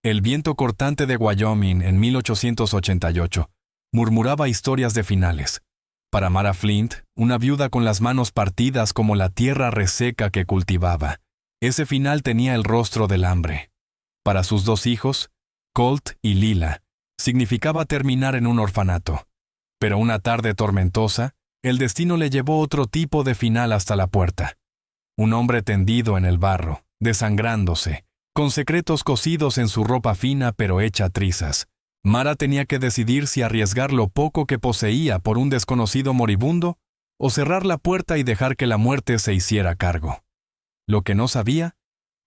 El viento cortante de Wyoming en 1888 murmuraba historias de finales. Para Mara Flint, una viuda con las manos partidas como la tierra reseca que cultivaba, ese final tenía el rostro del hambre. Para sus dos hijos, Colt y Lila, significaba terminar en un orfanato. Pero una tarde tormentosa, el destino le llevó otro tipo de final hasta la puerta. Un hombre tendido en el barro, desangrándose, con secretos cosidos en su ropa fina pero hecha trizas. Mara tenía que decidir si arriesgar lo poco que poseía por un desconocido moribundo o cerrar la puerta y dejar que la muerte se hiciera cargo. Lo que no sabía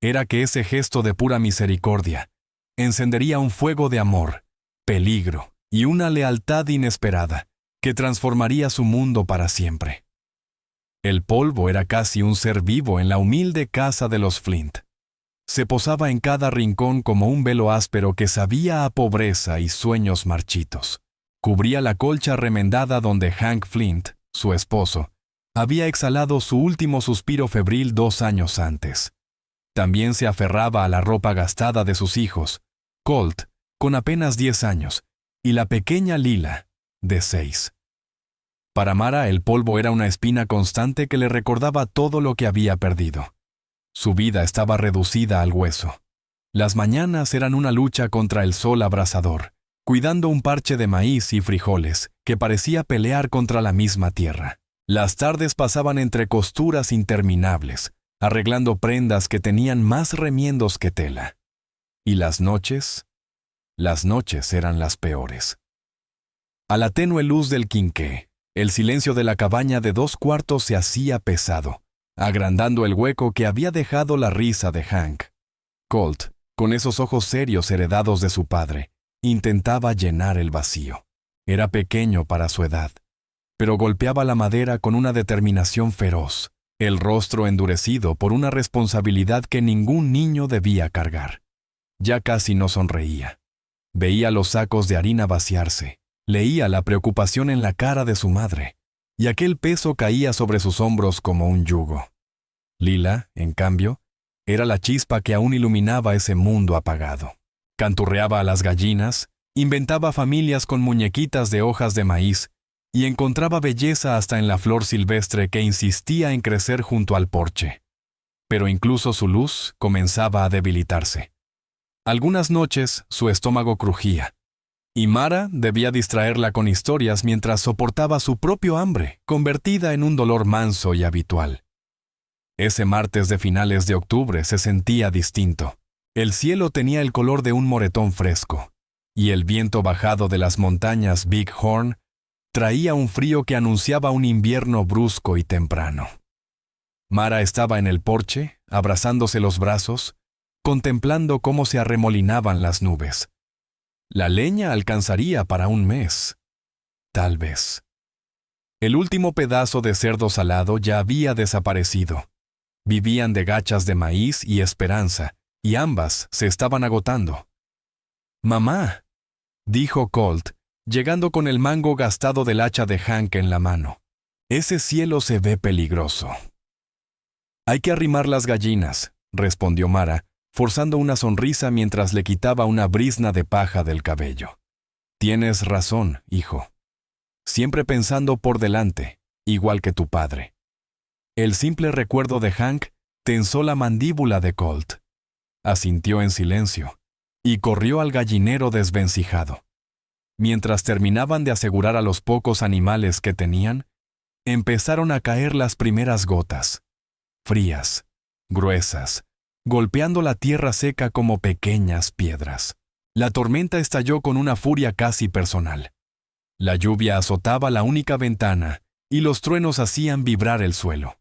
era que ese gesto de pura misericordia encendería un fuego de amor, peligro y una lealtad inesperada que transformaría su mundo para siempre. El polvo era casi un ser vivo en la humilde casa de los Flint. Se posaba en cada rincón como un velo áspero que sabía a pobreza y sueños marchitos. Cubría la colcha remendada donde Hank Flint, su esposo, había exhalado su último suspiro febril 2 años antes. También se aferraba a la ropa gastada de sus hijos, Colt, con apenas 10 años, y la pequeña Lila, de 6. Para Mara el polvo era una espina constante que le recordaba todo lo que había perdido. Su vida estaba reducida al hueso. Las mañanas eran una lucha contra el sol abrasador, cuidando un parche de maíz y frijoles que parecía pelear contra la misma tierra. Las tardes pasaban entre costuras interminables, arreglando prendas que tenían más remiendos que tela. ¿Y las noches? Las noches eran las peores. A la tenue luz del quinqué, el silencio de la cabaña de 2 cuartos se hacía pesado, agrandando el hueco que había dejado la risa de Hank. Colt, con esos ojos serios heredados de su padre, intentaba llenar el vacío. Era pequeño para su edad, pero golpeaba la madera con una determinación feroz, el rostro endurecido por una responsabilidad que ningún niño debía cargar. Ya casi no sonreía. Veía los sacos de harina vaciarse, leía la preocupación en la cara de su madre, y aquel peso caía sobre sus hombros como un yugo. Lila, en cambio, era la chispa que aún iluminaba ese mundo apagado. Canturreaba a las gallinas, inventaba familias con muñequitas de hojas de maíz y encontraba belleza hasta en la flor silvestre que insistía en crecer junto al porche. Pero incluso su luz comenzaba a debilitarse. Algunas noches su estómago crujía, y Mara debía distraerla con historias mientras soportaba su propio hambre, convertida en un dolor manso y habitual. Ese martes de finales de octubre se sentía distinto. El cielo tenía el color de un moretón fresco, y el viento bajado de las montañas Big Horn traía un frío que anunciaba un invierno brusco y temprano. Mara estaba en el porche, abrazándose los brazos, contemplando cómo se arremolinaban las nubes. La leña alcanzaría para un mes. Tal vez. El último pedazo de cerdo salado ya había desaparecido. Vivían de gachas de maíz y esperanza, y ambas se estaban agotando. «Mamá», dijo Colt, llegando con el mango gastado del hacha de Hank en la mano. «Ese cielo se ve peligroso». «Hay que arrimar las gallinas», respondió Mara, forzando una sonrisa mientras le quitaba una brizna de paja del cabello. «Tienes razón, hijo. Siempre pensando por delante, igual que tu padre». El simple recuerdo de Hank tensó la mandíbula de Colt. Asintió en silencio y corrió al gallinero desvencijado. Mientras terminaban de asegurar a los pocos animales que tenían, empezaron a caer las primeras gotas, frías, gruesas, golpeando la tierra seca como pequeñas piedras. La tormenta estalló con una furia casi personal. La lluvia azotaba la única ventana y los truenos hacían vibrar el suelo.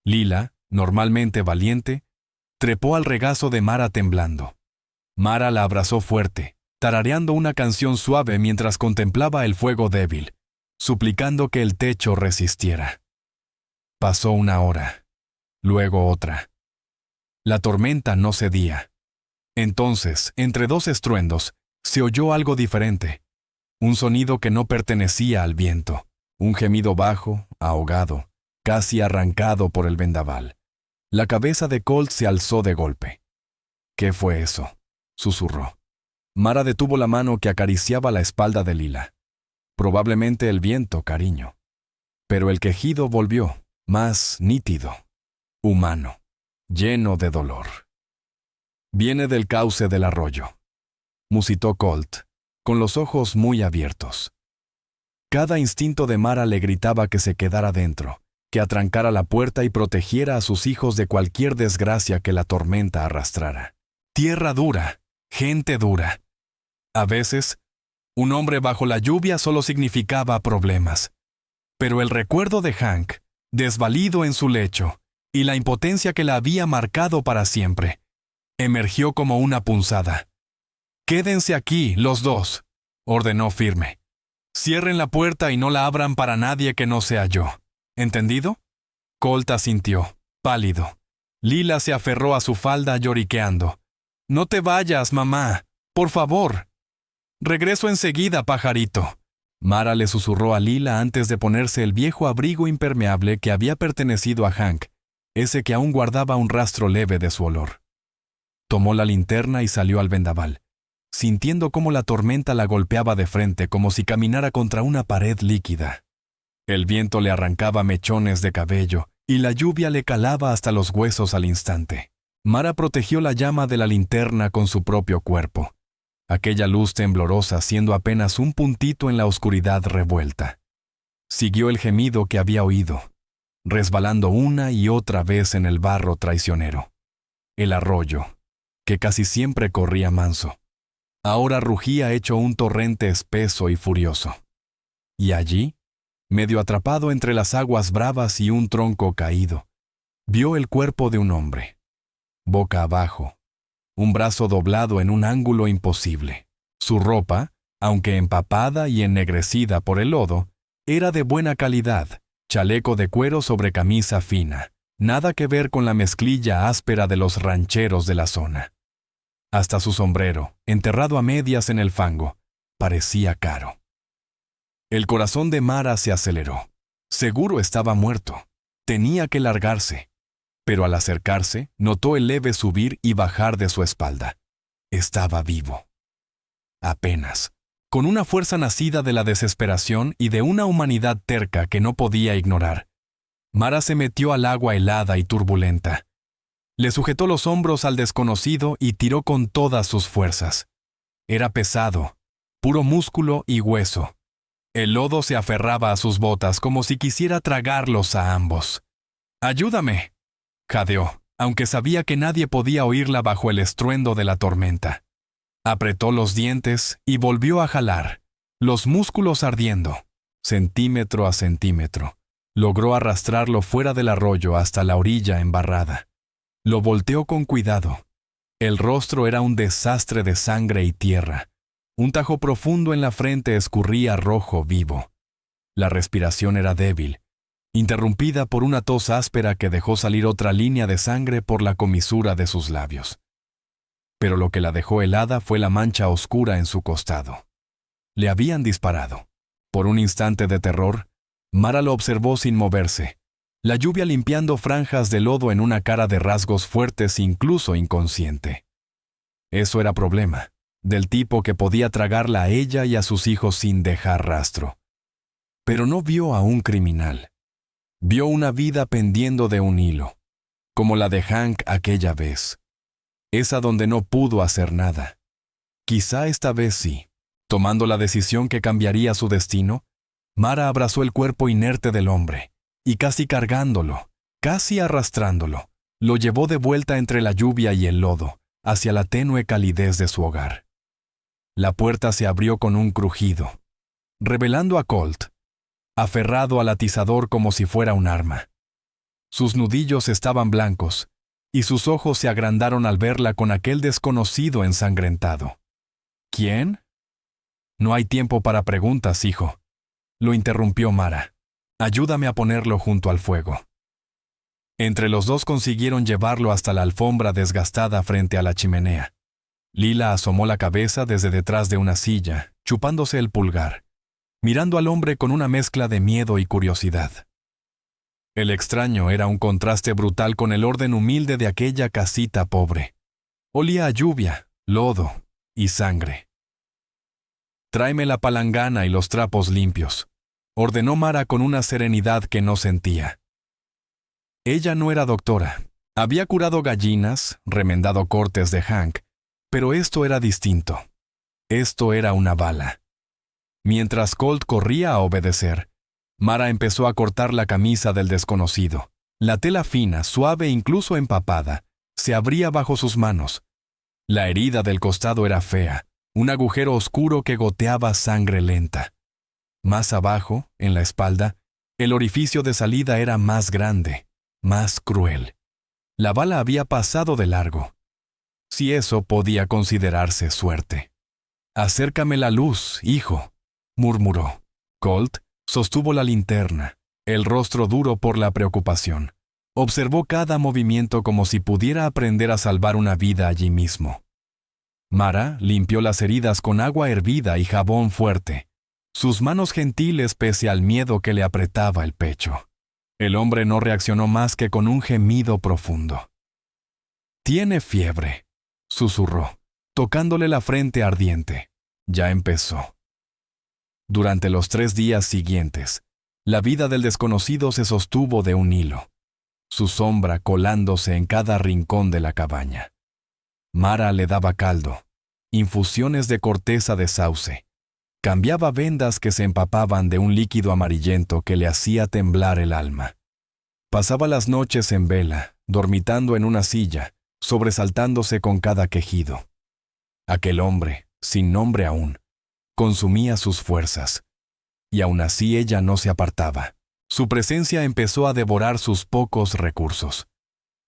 Lila, normalmente valiente, trepó al regazo de Mara temblando. Mara la abrazó fuerte, tarareando una canción suave mientras contemplaba el fuego débil, suplicando que el techo resistiera. Pasó una hora, luego otra. La tormenta no cedía. Entonces, entre 2 estruendos, se oyó algo diferente. Un sonido que no pertenecía al viento. Un gemido bajo, ahogado, casi arrancado por el vendaval. La cabeza de Colt se alzó de golpe. ¿Qué fue eso? susurró. Mara detuvo la mano que acariciaba la espalda de Lila. Probablemente el viento, cariño. Pero el quejido volvió, más nítido, humano, lleno de dolor. Viene del cauce del arroyo, musitó Colt, con los ojos muy abiertos. Cada instinto de Mara le gritaba que se quedara dentro, que atrancara la puerta y protegiera a sus hijos de cualquier desgracia que la tormenta arrastrara. Tierra dura, gente dura. A veces, un hombre bajo la lluvia solo significaba problemas. Pero el recuerdo de Hank, desvalido en su lecho, y la impotencia que la había marcado para siempre, emergió como una punzada. «Quédense aquí, los dos», ordenó firme. «Cierren la puerta y no la abran para nadie que no sea yo. ¿Entendido?» Colt asintió, pálido. Lila se aferró a su falda lloriqueando. «No te vayas, mamá. Por favor». «Regreso enseguida, pajarito». Mara le susurró a Lila antes de ponerse el viejo abrigo impermeable que había pertenecido a Hank, ese que aún guardaba un rastro leve de su olor. Tomó la linterna y salió al vendaval, sintiendo cómo la tormenta la golpeaba de frente como si caminara contra una pared líquida. El viento le arrancaba mechones de cabello y la lluvia le calaba hasta los huesos al instante. Mara protegió la llama de la linterna con su propio cuerpo, aquella luz temblorosa siendo apenas un puntito en la oscuridad revuelta. Siguió el gemido que había oído, resbalando una y otra vez en el barro traicionero. El arroyo, que casi siempre corría manso, ahora rugía hecho un torrente espeso y furioso. Y allí, medio atrapado entre las aguas bravas y un tronco caído, vio el cuerpo de un hombre, boca abajo, un brazo doblado en un ángulo imposible. Su ropa, aunque empapada y ennegrecida por el lodo, era de buena calidad, chaleco de cuero sobre camisa fina, nada que ver con la mezclilla áspera de los rancheros de la zona. Hasta su sombrero, enterrado a medias en el fango, parecía caro. El corazón de Mara se aceleró. Seguro estaba muerto. Tenía que largarse. Pero al acercarse, notó el leve subir y bajar de su espalda. Estaba vivo. Apenas, con una fuerza nacida de la desesperación y de una humanidad terca que no podía ignorar. Mara se metió al agua helada y turbulenta. Le sujetó los hombros al desconocido y tiró con todas sus fuerzas. Era pesado, puro músculo y hueso. El lodo se aferraba a sus botas como si quisiera tragarlos a ambos. «¡Ayúdame!», jadeó, aunque sabía que nadie podía oírla bajo el estruendo de la tormenta. Apretó los dientes y volvió a jalar, los músculos ardiendo, centímetro a centímetro. Logró arrastrarlo fuera del arroyo hasta la orilla embarrada. Lo volteó con cuidado. El rostro era un desastre de sangre y tierra. Un tajo profundo en la frente escurría rojo vivo. La respiración era débil, interrumpida por una tos áspera que dejó salir otra línea de sangre por la comisura de sus labios. Pero lo que la dejó helada fue la mancha oscura en su costado. Le habían disparado. Por un instante de terror, Mara lo observó sin moverse, la lluvia limpiando franjas de lodo en una cara de rasgos fuertes incluso inconsciente. Eso era problema, del tipo que podía tragarla a ella y a sus hijos sin dejar rastro. Pero no vio a un criminal. Vio una vida pendiendo de un hilo, como la de Hank aquella vez. Esa donde no pudo hacer nada. Quizá esta vez sí. Tomando la decisión que cambiaría su destino, Mara abrazó el cuerpo inerte del hombre, y casi cargándolo, casi arrastrándolo, lo llevó de vuelta entre la lluvia y el lodo, hacia la tenue calidez de su hogar. La puerta se abrió con un crujido, revelando a Colt, aferrado al atizador como si fuera un arma. Sus nudillos estaban blancos, y sus ojos se agrandaron al verla con aquel desconocido ensangrentado. ¿Quién? «No hay tiempo para preguntas, hijo», lo interrumpió Mara. «Ayúdame a ponerlo junto al fuego». Entre los dos consiguieron llevarlo hasta la alfombra desgastada frente a la chimenea. Lila asomó la cabeza desde detrás de una silla, chupándose el pulgar, mirando al hombre con una mezcla de miedo y curiosidad. El extraño era un contraste brutal con el orden humilde de aquella casita pobre. Olía a lluvia, lodo y sangre. «Tráeme la palangana y los trapos limpios», ordenó Mara con una serenidad que no sentía. Ella no era doctora. Había curado gallinas, remendado cortes de Hank, pero esto era distinto. Esto era una bala. Mientras Colt corría a obedecer, Mara empezó a cortar la camisa del desconocido. La tela fina, suave e incluso empapada, se abría bajo sus manos. La herida del costado era fea, un agujero oscuro que goteaba sangre lenta. Más abajo, en la espalda, el orificio de salida era más grande, más cruel. La bala había pasado de largo. Si eso podía considerarse suerte. «Acércame la luz, hijo», murmuró. Colt sostuvo la linterna, el rostro duro por la preocupación. Observó cada movimiento como si pudiera aprender a salvar una vida allí mismo. Mara limpió las heridas con agua hervida y jabón fuerte, sus manos gentiles pese al miedo que le apretaba el pecho. El hombre no reaccionó más que con un gemido profundo. «Tiene fiebre», susurró, tocándole la frente ardiente. Ya empezó. Durante los 3 días siguientes, la vida del desconocido se sostuvo de un hilo, su sombra colándose en cada rincón de la cabaña. Mara le daba caldo, infusiones de corteza de sauce, cambiaba vendas que se empapaban de un líquido amarillento que le hacía temblar el alma. Pasaba las noches en vela, dormitando en una silla, sobresaltándose con cada quejido. Aquel hombre, sin nombre aún, consumía sus fuerzas. Y aún así ella no se apartaba. Su presencia empezó a devorar sus pocos recursos.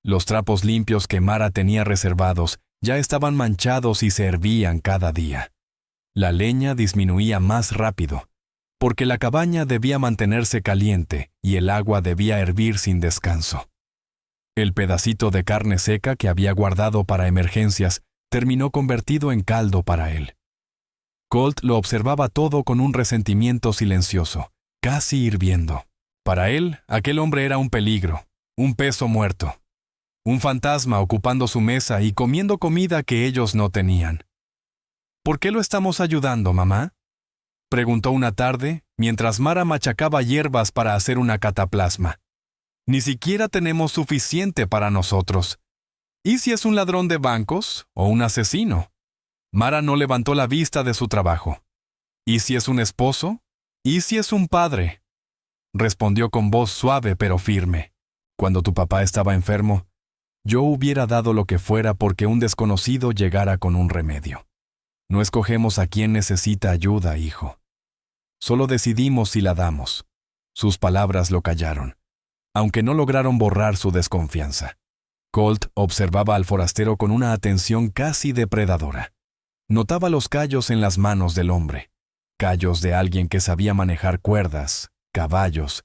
Los trapos limpios que Mara tenía reservados ya estaban manchados y se hervían cada día. La leña disminuía más rápido, porque la cabaña debía mantenerse caliente y el agua debía hervir sin descanso. El pedacito de carne seca que había guardado para emergencias terminó convertido en caldo para él. Colt lo observaba todo con un resentimiento silencioso, casi hirviendo. Para él, aquel hombre era un peligro, un peso muerto, un fantasma ocupando su mesa y comiendo comida que ellos no tenían. «¿Por qué lo estamos ayudando, mamá?», preguntó una tarde, mientras Mara machacaba hierbas para hacer una cataplasma. «Ni siquiera tenemos suficiente para nosotros. ¿Y si es un ladrón de bancos o un asesino?». Mara no levantó la vista de su trabajo. «¿Y si es un esposo? ¿Y si es un padre?», respondió con voz suave pero firme. «Cuando tu papá estaba enfermo, yo hubiera dado lo que fuera porque un desconocido llegara con un remedio. No escogemos a quien necesita ayuda, hijo. Solo decidimos si la damos». Sus palabras lo callaron, aunque no lograron borrar su desconfianza. Colt observaba al forastero con una atención casi depredadora. Notaba los callos en las manos del hombre, callos de alguien que sabía manejar cuerdas, caballos,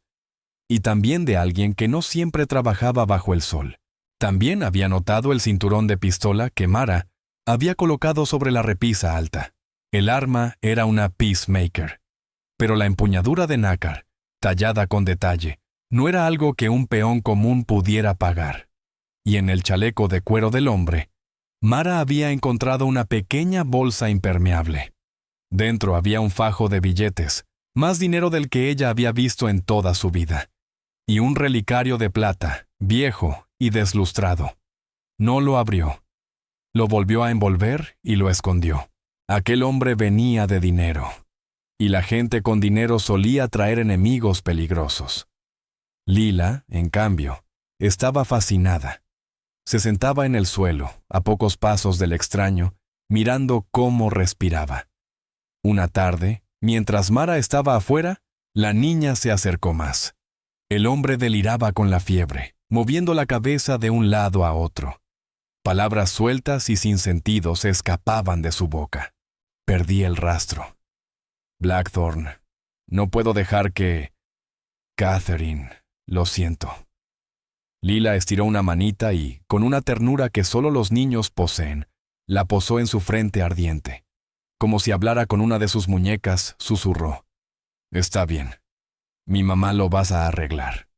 y también de alguien que no siempre trabajaba bajo el sol. También había notado el cinturón de pistola que Mara había colocado sobre la repisa alta. El arma era una Peacemaker, pero la empuñadura de nácar, tallada con detalle, no era algo que un peón común pudiera pagar. Y en el chaleco de cuero del hombre, Mara había encontrado una pequeña bolsa impermeable. Dentro había un fajo de billetes, más dinero del que ella había visto en toda su vida, y un relicario de plata, viejo y deslustrado. No lo abrió. Lo volvió a envolver y lo escondió. Aquel hombre venía de dinero, y la gente con dinero solía traer enemigos peligrosos. Lila, en cambio, estaba fascinada. Se sentaba en el suelo, a pocos pasos del extraño, mirando cómo respiraba. Una tarde, mientras Mara estaba afuera, la niña se acercó más. El hombre deliraba con la fiebre, moviendo la cabeza de un lado a otro. Palabras sueltas y sin sentido se escapaban de su boca. Perdí el rastro. «Blackthorn, no puedo dejar que...». «Catherine, lo siento». Lila estiró una manita y, con una ternura que solo los niños poseen, la posó en su frente ardiente. Como si hablara con una de sus muñecas, susurró: «Está bien. Mi mamá lo vas a arreglar».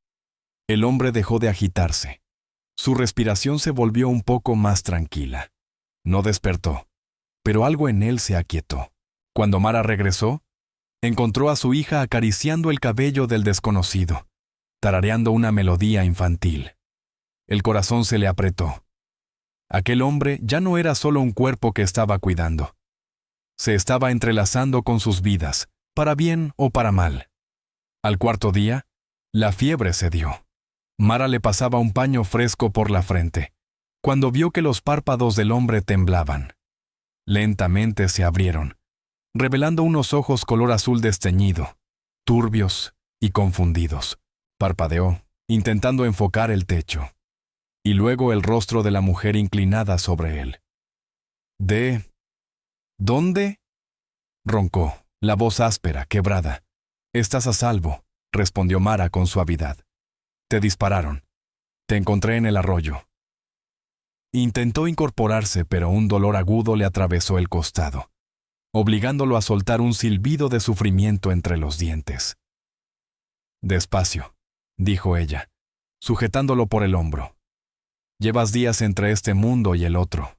El hombre dejó de agitarse. Su respiración se volvió un poco más tranquila. No despertó, pero algo en él se aquietó. Cuando Mara regresó, encontró a su hija acariciando el cabello del desconocido, tarareando una melodía infantil. El corazón se le apretó. Aquel hombre ya no era solo un cuerpo que estaba cuidando. Se estaba entrelazando con sus vidas, para bien o para mal. Al cuarto día, la fiebre cedió. Mara le pasaba un paño fresco por la frente, cuando vio que los párpados del hombre temblaban. Lentamente se abrieron, revelando unos ojos color azul desteñido, turbios y confundidos. Parpadeó, intentando enfocar el techo, y luego el rostro de la mujer inclinada sobre él. ¿Dónde? Roncó, la voz áspera, quebrada. «Estás a salvo», respondió Mara con suavidad. «Te dispararon. Te encontré en el arroyo». Intentó incorporarse, pero un dolor agudo le atravesó el costado, obligándolo a soltar un silbido de sufrimiento entre los dientes. «Despacio», dijo ella, sujetándolo por el hombro. «Llevas días entre este mundo y el otro.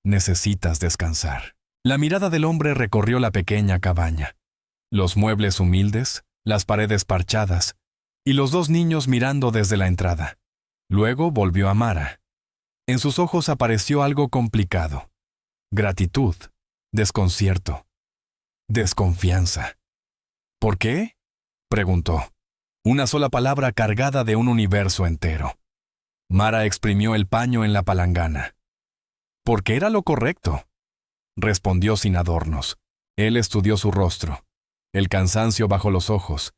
Necesitas descansar». La mirada del hombre recorrió la pequeña cabaña, los muebles humildes, las paredes parchadas, y los dos niños mirando desde la entrada. Luego volvió a Mara. En sus ojos apareció algo complicado: gratitud, desconcierto, desconfianza. «¿Por qué?», preguntó. Una sola palabra cargada de un universo entero. Mara exprimió el paño en la palangana. «Porque era lo correcto», respondió sin adornos. Él estudió su rostro, el cansancio bajo los ojos,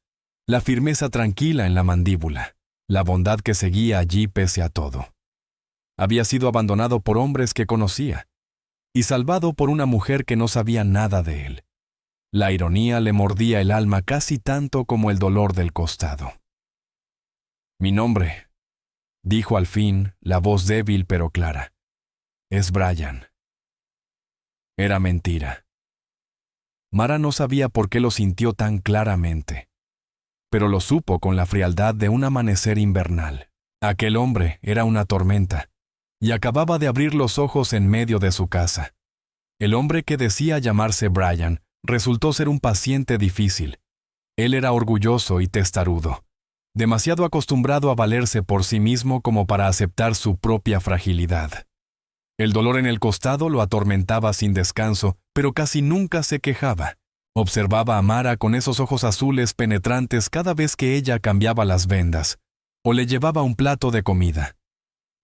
la firmeza tranquila en la mandíbula, la bondad que seguía allí pese a todo. Había sido abandonado por hombres que conocía, y salvado por una mujer que no sabía nada de él. La ironía le mordía el alma casi tanto como el dolor del costado. «Mi nombre», dijo al fin, la voz débil pero clara, «es Brian». Era mentira. Mara no sabía por qué lo sintió tan claramente, pero lo supo con la frialdad de un amanecer invernal. Aquel hombre era una tormenta, y acababa de abrir los ojos en medio de su casa. El hombre que decía llamarse Brian resultó ser un paciente difícil. Él era orgulloso y testarudo, demasiado acostumbrado a valerse por sí mismo como para aceptar su propia fragilidad. El dolor en el costado lo atormentaba sin descanso, pero casi nunca se quejaba. Observaba a Mara con esos ojos azules penetrantes cada vez que ella cambiaba las vendas, o le llevaba un plato de comida.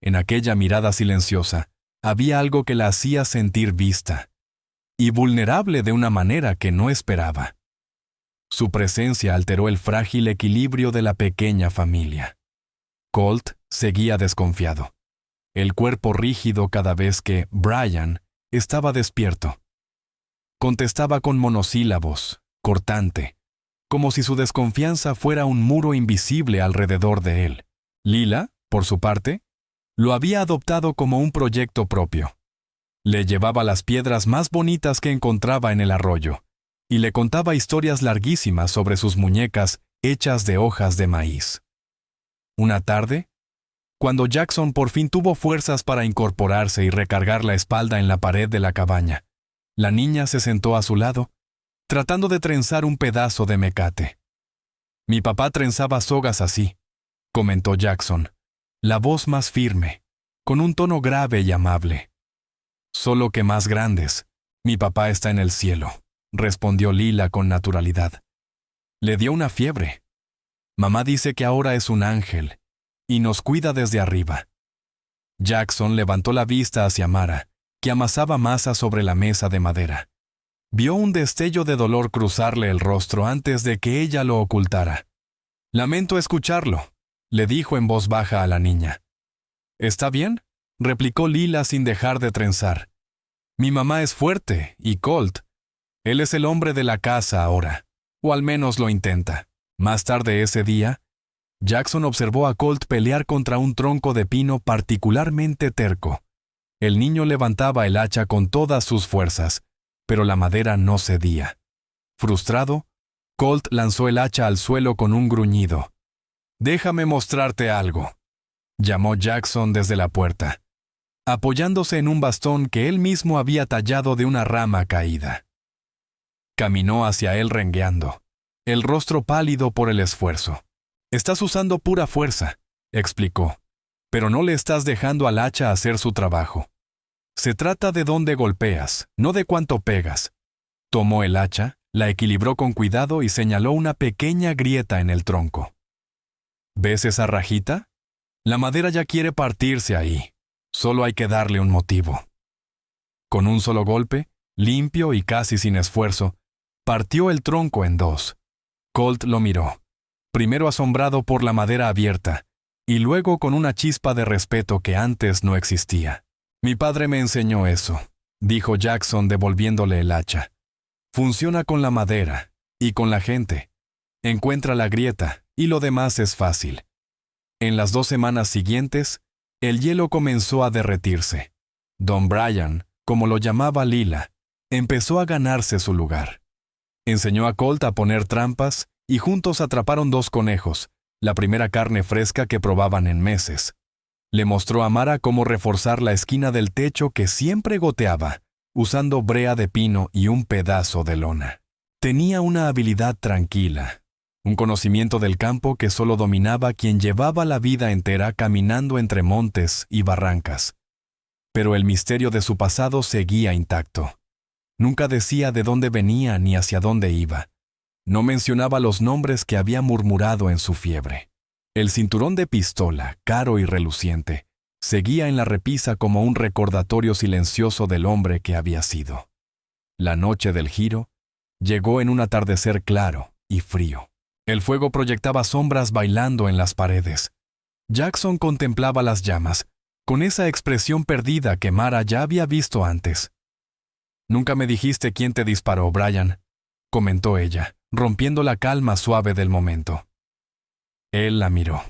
En aquella mirada silenciosa, había algo que la hacía sentir vista, y vulnerable de una manera que no esperaba. Su presencia alteró el frágil equilibrio de la pequeña familia. Colt seguía desconfiado, el cuerpo rígido cada vez que Brian estaba despierto. Contestaba con monosílabos, cortante, como si su desconfianza fuera un muro invisible alrededor de él. Lila, por su parte, lo había adoptado como un proyecto propio. Le llevaba las piedras más bonitas que encontraba en el arroyo, y le contaba historias larguísimas sobre sus muñecas hechas de hojas de maíz. Una tarde, cuando Jackson por fin tuvo fuerzas para incorporarse y recargar la espalda en la pared de la cabaña, la niña se sentó a su lado, tratando de trenzar un pedazo de mecate. «Mi papá trenzaba sogas así», comentó Jackson, la voz más firme, con un tono grave y amable. «Solo que más grandes. Mi papá está en el cielo», respondió Lila con naturalidad. «Le dio una fiebre. Mamá dice que ahora es un ángel y nos cuida desde arriba». Jackson levantó la vista hacia Mara, que amasaba masa sobre la mesa de madera. Vio un destello de dolor cruzarle el rostro antes de que ella lo ocultara. «Lamento escucharlo», le dijo en voz baja a la niña. «¿Está bien?», replicó Lila sin dejar de trenzar. «Mi mamá es fuerte, y Colt. Él es el hombre de la casa ahora, o al menos lo intenta». Más tarde ese día, Jackson observó a Colt pelear contra un tronco de pino particularmente terco. El niño levantaba el hacha con todas sus fuerzas, pero la madera no cedía. Frustrado, Colt lanzó el hacha al suelo con un gruñido. «Déjame mostrarte algo», llamó Jackson desde la puerta. apoyándose en un bastón que él mismo había tallado de una rama caída. Caminó hacia él rengueando, el rostro pálido por el esfuerzo. «Estás usando pura fuerza», explicó, «pero no le estás dejando al hacha hacer su trabajo. Se trata de dónde golpeas, no de cuánto pegas». Tomó el hacha, la equilibró con cuidado y señaló una pequeña grieta en el tronco. «¿Ves esa rajita? La madera ya quiere partirse ahí. Solo hay que darle un motivo». Con un solo golpe, limpio y casi sin esfuerzo, partió el tronco en dos. Colt lo miró, primero asombrado por la madera abierta, y luego con una chispa de respeto que antes no existía. «Mi padre me enseñó eso», dijo Jackson devolviéndole el hacha. «Funciona con la madera y con la gente. Encuentra la grieta y lo demás es fácil». En las 2 semanas siguientes, el hielo comenzó a derretirse. Don Brian, como lo llamaba Lila, empezó a ganarse su lugar. Enseñó a Colt a poner trampas y juntos atraparon 2 conejos, la primera carne fresca que probaban en meses. Le mostró a Mara cómo reforzar la esquina del techo que siempre goteaba, usando brea de pino y un pedazo de lona. Tenía una habilidad tranquila, un conocimiento del campo que solo dominaba quien llevaba la vida entera caminando entre montes y barrancas. Pero el misterio de su pasado seguía intacto. Nunca decía de dónde venía ni hacia dónde iba. No mencionaba los nombres que había murmurado en su fiebre. El cinturón de pistola, caro y reluciente, seguía en la repisa como un recordatorio silencioso del hombre que había sido. La noche del giro llegó en un atardecer claro y frío. El fuego proyectaba sombras bailando en las paredes. Jackson contemplaba las llamas, con esa expresión perdida que Mara ya había visto antes. «Nunca me dijiste quién te disparó, Brian», comentó ella, rompiendo la calma suave del momento. Él la miró.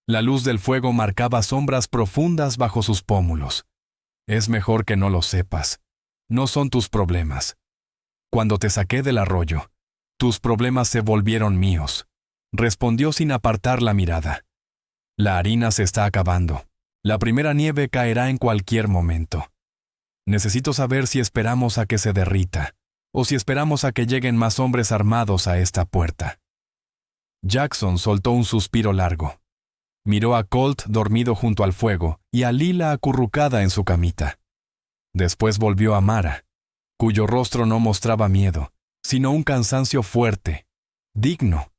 La luz del fuego marcaba sombras profundas bajo sus pómulos. «Es mejor que no lo sepas. No son tus problemas. Cuando te saqué del arroyo, tus problemas se volvieron míos», respondió sin apartar la mirada. «La harina se está acabando. La primera nieve caerá en cualquier momento. Necesito saber si esperamos a que se derrita, o si esperamos a que lleguen más hombres armados a esta puerta». Jackson soltó un suspiro largo. Miró a Colt dormido junto al fuego y a Lila acurrucada en su camita. Después volvió a Mara, cuyo rostro no mostraba miedo, sino un cansancio fuerte, digno,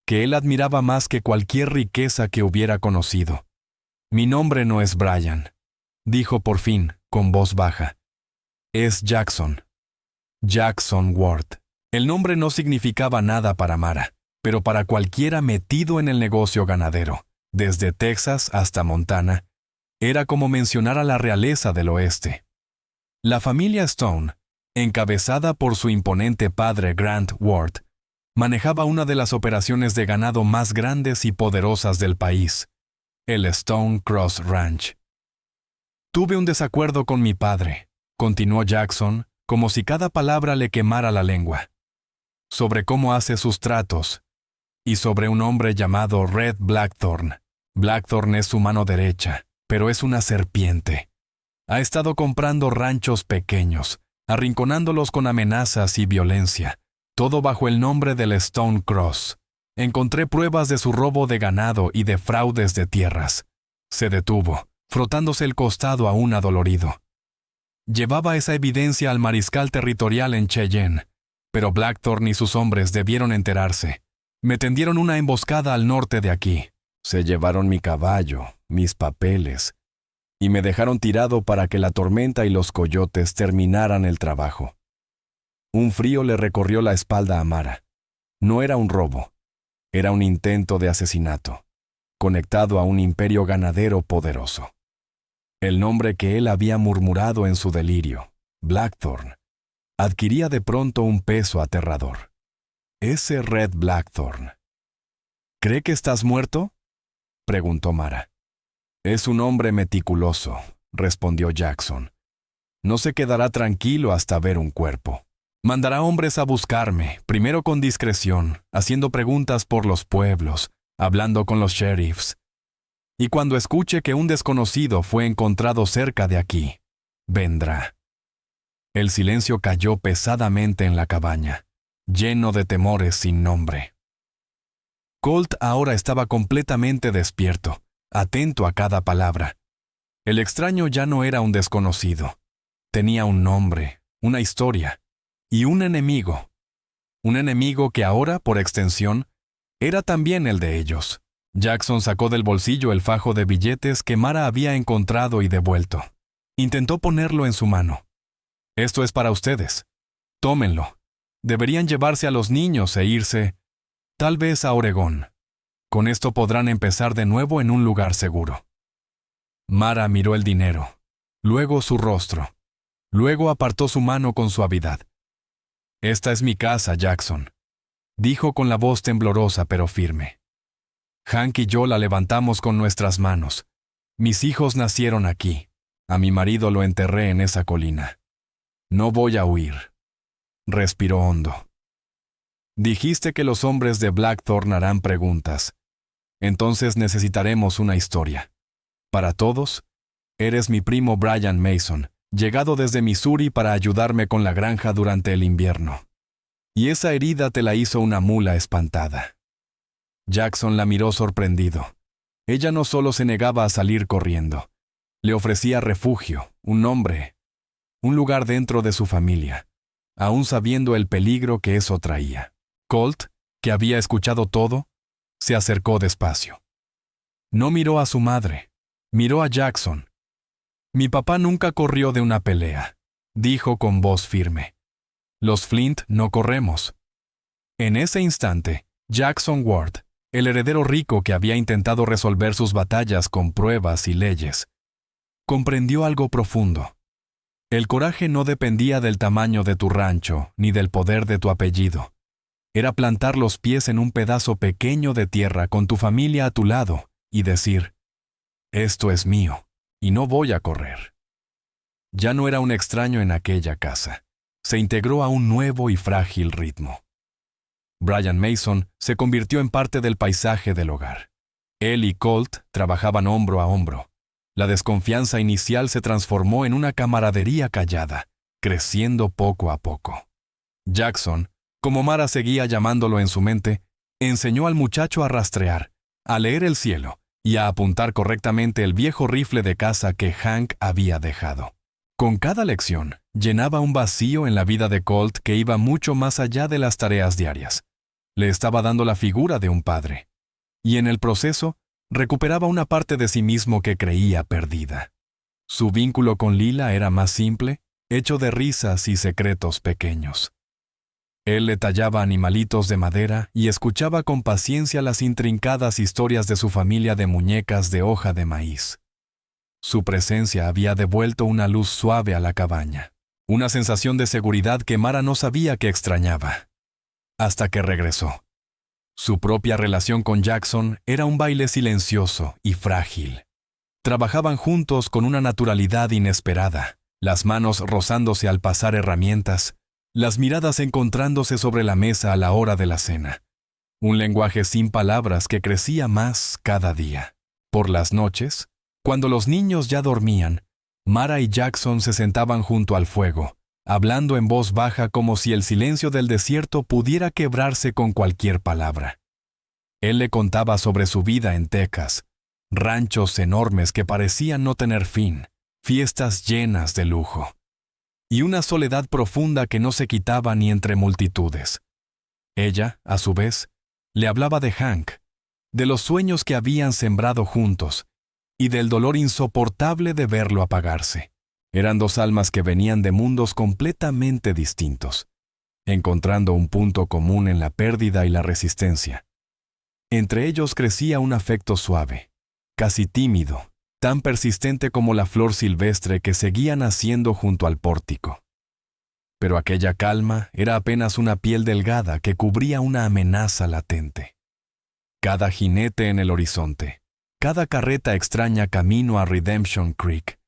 que él admiraba más que cualquier riqueza que hubiera conocido. «Mi nombre no es Brian», dijo por fin, con voz baja. «Es Jackson. Jackson Ward». El nombre no significaba nada para Mara, pero para cualquiera metido en el negocio ganadero, desde Texas hasta Montana, era como mencionar a la realeza del oeste. La familia Stone, encabezada por su imponente padre Grant Ward, manejaba una de las operaciones de ganado más grandes y poderosas del país, el Stone Cross Ranch. «Tuve un desacuerdo con mi padre», continuó Jackson, como si cada palabra le quemara la lengua, «sobre cómo hace sus tratos, y sobre un hombre llamado Red Blackthorn. Blackthorn es su mano derecha, pero es una serpiente. Ha estado comprando ranchos pequeños, arrinconándolos con amenazas y violencia, todo bajo el nombre del Stone Cross. Encontré pruebas de su robo de ganado y de fraudes de tierras». Se detuvo, frotándose el costado aún adolorido. Llevaba esa evidencia al mariscal territorial en Cheyenne, pero Blackthorn y sus hombres debieron enterarse. Me tendieron una emboscada al norte de aquí. Se llevaron mi caballo, mis papeles, y me dejaron tirado para que la tormenta y los coyotes terminaran el trabajo. Un frío le recorrió la espalda a Mara. No era un robo, era un intento de asesinato, conectado a un imperio ganadero poderoso. El nombre que él había murmurado en su delirio, Blackthorn, adquiría de pronto un peso aterrador. Ese Red Blackthorn. «¿Cree que estás muerto?», preguntó Mara. «Es un hombre meticuloso», respondió Jackson. «No se quedará tranquilo hasta ver un cuerpo. Mandará hombres a buscarme, primero con discreción, haciendo preguntas por los pueblos, hablando con los sheriffs. y cuando escuche que un desconocido fue encontrado cerca de aquí, vendrá. El silencio cayó pesadamente en la cabaña, lleno de temores sin nombre. Colt ahora estaba completamente despierto, atento a cada palabra. El extraño ya no era un desconocido. Tenía un nombre, una historia y un enemigo. Un enemigo que ahora, por extensión, era también el de ellos. Jackson sacó del bolsillo el fajo de billetes que Mara había encontrado y devuelto. Intentó ponerlo en su mano. Esto es para ustedes. Tómenlo. Deberían llevarse a los niños e irse, tal vez a Oregón. Con esto podrán empezar de nuevo en un lugar seguro. Mara miró el dinero, luego su rostro. Luego apartó su mano con suavidad. «Esta es mi casa, Jackson», dijo con la voz temblorosa pero firme. «Hank y yo la levantamos con nuestras manos. Mis hijos nacieron aquí. A mi marido lo enterré en esa colina. No voy a huir». Respiró hondo. «Dijiste que los hombres de Blackthorn harán preguntas. Entonces necesitaremos una historia. Para todos, eres mi primo Brian Mason, llegado desde Missouri para ayudarme con la granja durante el invierno. Y esa herida te la hizo una mula espantada». Jackson la miró sorprendido. Ella no solo se negaba a salir corriendo, le ofrecía refugio, un nombre, un lugar dentro de su familia, aún sabiendo el peligro que eso traía. Colt, que había escuchado todo, se acercó despacio. No miró a su madre, miró a Jackson. «Mi papá nunca corrió de una pelea», dijo con voz firme. «Los Flint no corremos». En ese instante, Jackson Ward, el heredero rico que había intentado resolver sus batallas con pruebas y leyes, comprendió algo profundo. El coraje no dependía del tamaño de tu rancho ni del poder de tu apellido. Era plantar los pies en un pedazo pequeño de tierra con tu familia a tu lado y decir, «Esto es mío, y no voy a correr». Ya no era un extraño en aquella casa. Se integró a un nuevo y frágil ritmo. Brian Mason se convirtió en parte del paisaje del hogar. Él y Colt trabajaban hombro a hombro. La desconfianza inicial se transformó en una camaradería callada, creciendo poco a poco. Jackson, como Mara seguía llamándolo en su mente, enseñó al muchacho a rastrear, a leer el cielo y a apuntar correctamente el viejo rifle de caza que Hank había dejado. Con cada lección, llenaba un vacío en la vida de Colt que iba mucho más allá de las tareas diarias. Le estaba dando la figura de un padre. Y en el proceso, recuperaba una parte de sí mismo que creía perdida. Su vínculo con Lila era más simple, hecho de risas y secretos pequeños. Él le tallaba animalitos de madera y escuchaba con paciencia las intrincadas historias de su familia de muñecas de hoja de maíz. Su presencia había devuelto una luz suave a la cabaña, una sensación de seguridad que Mara no sabía que extrañaba. Hasta que regresó. Su propia relación con Jackson era un baile silencioso y frágil. Trabajaban juntos con una naturalidad inesperada, las manos rozándose al pasar herramientas, las miradas encontrándose sobre la mesa a la hora de la cena. Un lenguaje sin palabras que crecía más cada día. Por las noches, cuando los niños ya dormían, Mara y Jackson se sentaban junto al fuego, hablando en voz baja como si el silencio del desierto pudiera quebrarse con cualquier palabra. Él le contaba sobre su vida en Texas, ranchos enormes que parecían no tener fin, fiestas llenas de lujo, y una soledad profunda que no se quitaba ni entre multitudes. Ella, a su vez, le hablaba de Hank, de los sueños que habían sembrado juntos, y del dolor insoportable de verlo apagarse. Eran dos almas que venían de mundos completamente distintos, encontrando un punto común en la pérdida y la resistencia. Entre ellos crecía un afecto suave, casi tímido, tan persistente como la flor silvestre que seguía naciendo junto al pórtico. Pero aquella calma era apenas una piel delgada que cubría una amenaza latente. Cada jinete en el horizonte, cada carreta extraña camino a Redemption Creek,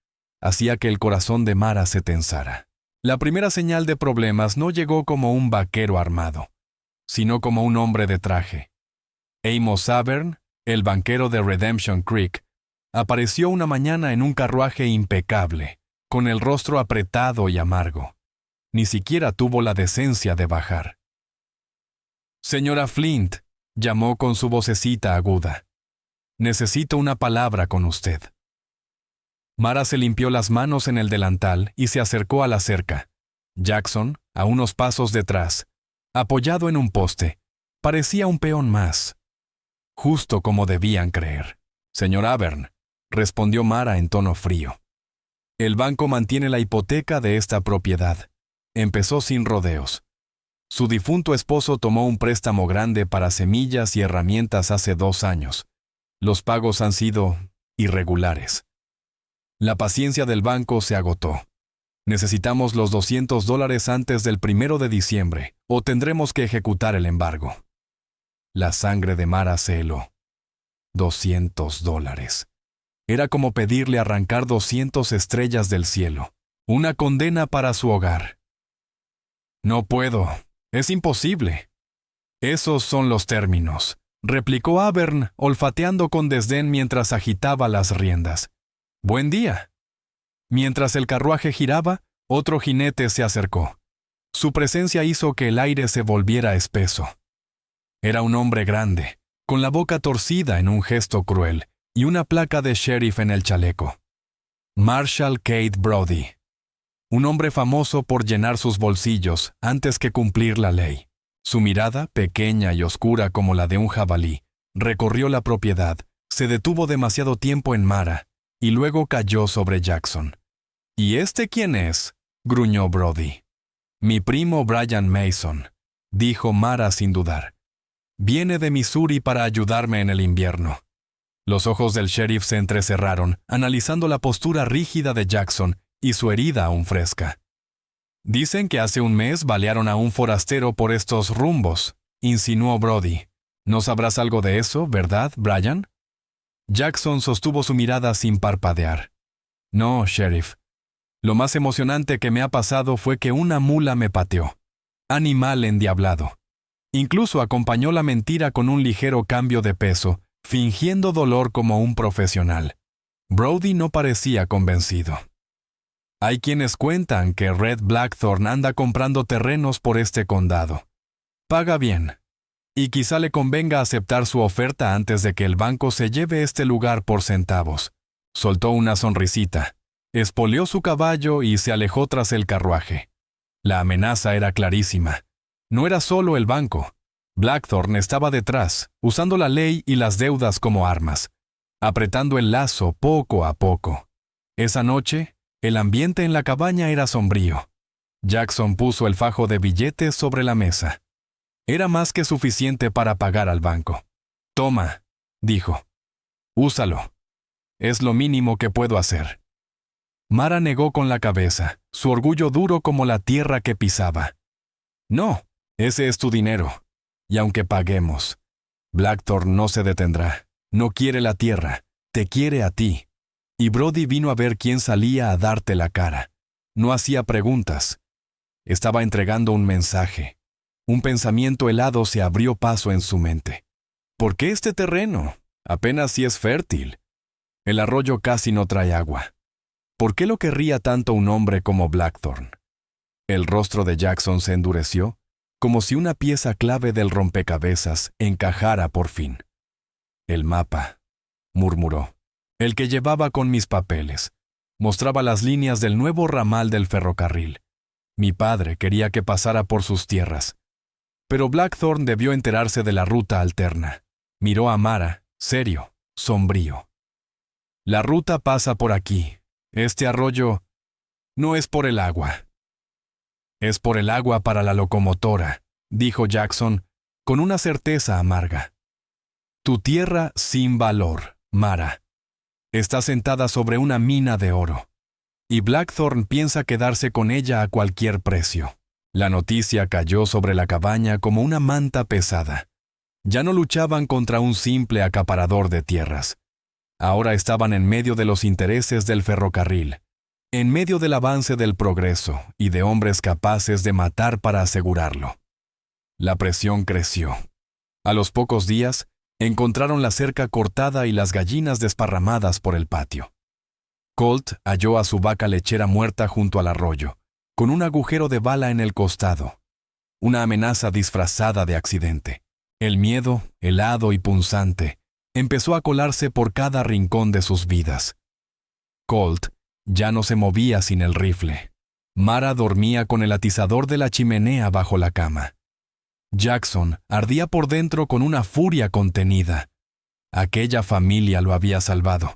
hacía que el corazón de Mara se tensara. La primera señal de problemas no llegó como un vaquero armado, sino como un hombre de traje. Amos Savern, el banquero de Redemption Creek, apareció una mañana en un carruaje impecable, con el rostro apretado y amargo. Ni siquiera tuvo la decencia de bajar. «Señora Flint», llamó con su vocecita aguda. «Necesito una palabra con usted». Mara se limpió las manos en el delantal y se acercó a la cerca. Jackson, a unos pasos detrás, apoyado en un poste, parecía un peón más. Justo como debían creer. «Señor Abern», respondió Mara en tono frío. «El banco mantiene la hipoteca de esta propiedad». Empezó sin rodeos. Su difunto esposo tomó un préstamo grande para semillas y herramientas hace 2 años. Los pagos han sido irregulares. La paciencia del banco se agotó. Necesitamos los $200 antes del 1 de diciembre, o tendremos que ejecutar el embargo. La sangre de Mara se heló. $200. Era como pedirle arrancar 200 estrellas del cielo. Una condena para su hogar. «No puedo. Es imposible». «Esos son los términos», replicó Abern, olfateando con desdén mientras agitaba las riendas. «Buen día». Mientras el carruaje giraba, otro jinete se acercó. Su presencia hizo que el aire se volviera espeso. Era un hombre grande, con la boca torcida en un gesto cruel y una placa de sheriff en el chaleco. Marshall Kate Brody. Un hombre famoso por llenar sus bolsillos antes que cumplir la ley. Su mirada, pequeña y oscura como la de un jabalí, recorrió la propiedad, se detuvo demasiado tiempo en Mara, y luego cayó sobre Jackson. «¿Y este quién es?», gruñó Brody. «Mi primo Brian Mason», dijo Mara sin dudar. «Viene de Missouri para ayudarme en el invierno». Los ojos del sheriff se entrecerraron, analizando la postura rígida de Jackson y su herida aún fresca. «Dicen que hace un mes balearon a un forastero por estos rumbos», insinuó Brody. «No sabrás algo de eso, ¿verdad, Brian?» Jackson sostuvo su mirada sin parpadear. «No, sheriff. Lo más emocionante que me ha pasado fue que una mula me pateó. Animal endiablado. Incluso acompañó la mentira con un ligero cambio de peso, fingiendo dolor como un profesional». Brody no parecía convencido. «Hay quienes cuentan que Red Blackthorn anda comprando terrenos por este condado. Paga bien. Y quizá le convenga aceptar su oferta antes de que el banco se lleve este lugar por centavos». Soltó una sonrisita, espoleó su caballo y se alejó tras el carruaje. La amenaza era clarísima. No era solo el banco. Blackthorn estaba detrás, usando la ley y las deudas como armas, apretando el lazo poco a poco. Esa noche, el ambiente en la cabaña era sombrío. Jackson puso el fajo de billetes sobre la mesa. Era más que suficiente para pagar al banco. «Toma», dijo. «Úsalo. Es lo mínimo que puedo hacer». Mara negó con la cabeza, su orgullo duro como la tierra que pisaba. «No, ese es tu dinero. Y aunque paguemos, Blackthorn no se detendrá. No quiere la tierra, te quiere a ti». Y Brody vino a ver quién salía a darte la cara. No hacía preguntas. Estaba entregando un mensaje. Un pensamiento helado se abrió paso en su mente. «¿Por qué este terreno? Apenas si es fértil. El arroyo casi no trae agua. ¿Por qué lo querría tanto un hombre como Blackthorn?» El rostro de Jackson se endureció, como si una pieza clave del rompecabezas encajara por fin. «El mapa», murmuró. «El que llevaba con mis papeles. Mostraba las líneas del nuevo ramal del ferrocarril. Mi padre quería que pasara por sus tierras. Pero Blackthorn debió enterarse de la ruta alterna». Miró a Mara, serio, sombrío. «La ruta pasa por aquí. Este arroyo no es por el agua». «Es por el agua para la locomotora», dijo Jackson, con una certeza amarga. «Tu tierra sin valor, Mara. Está sentada sobre una mina de oro. Y Blackthorn piensa quedarse con ella a cualquier precio». La noticia cayó sobre la cabaña como una manta pesada. Ya no luchaban contra un simple acaparador de tierras. Ahora estaban en medio de los intereses del ferrocarril, en medio del avance del progreso y de hombres capaces de matar para asegurarlo. La presión creció. A los pocos días, Encontraron la cerca cortada y las gallinas desparramadas por el patio. Colt halló a su vaca lechera muerta junto al arroyo, con un agujero de bala en el costado. Una amenaza disfrazada de accidente. El miedo, helado y punzante, empezó a colarse por cada rincón de sus vidas. Colt ya no se movía sin el rifle. Mara dormía con el atizador de la chimenea bajo la cama. Jackson ardía por dentro con una furia contenida. Aquella familia lo había salvado.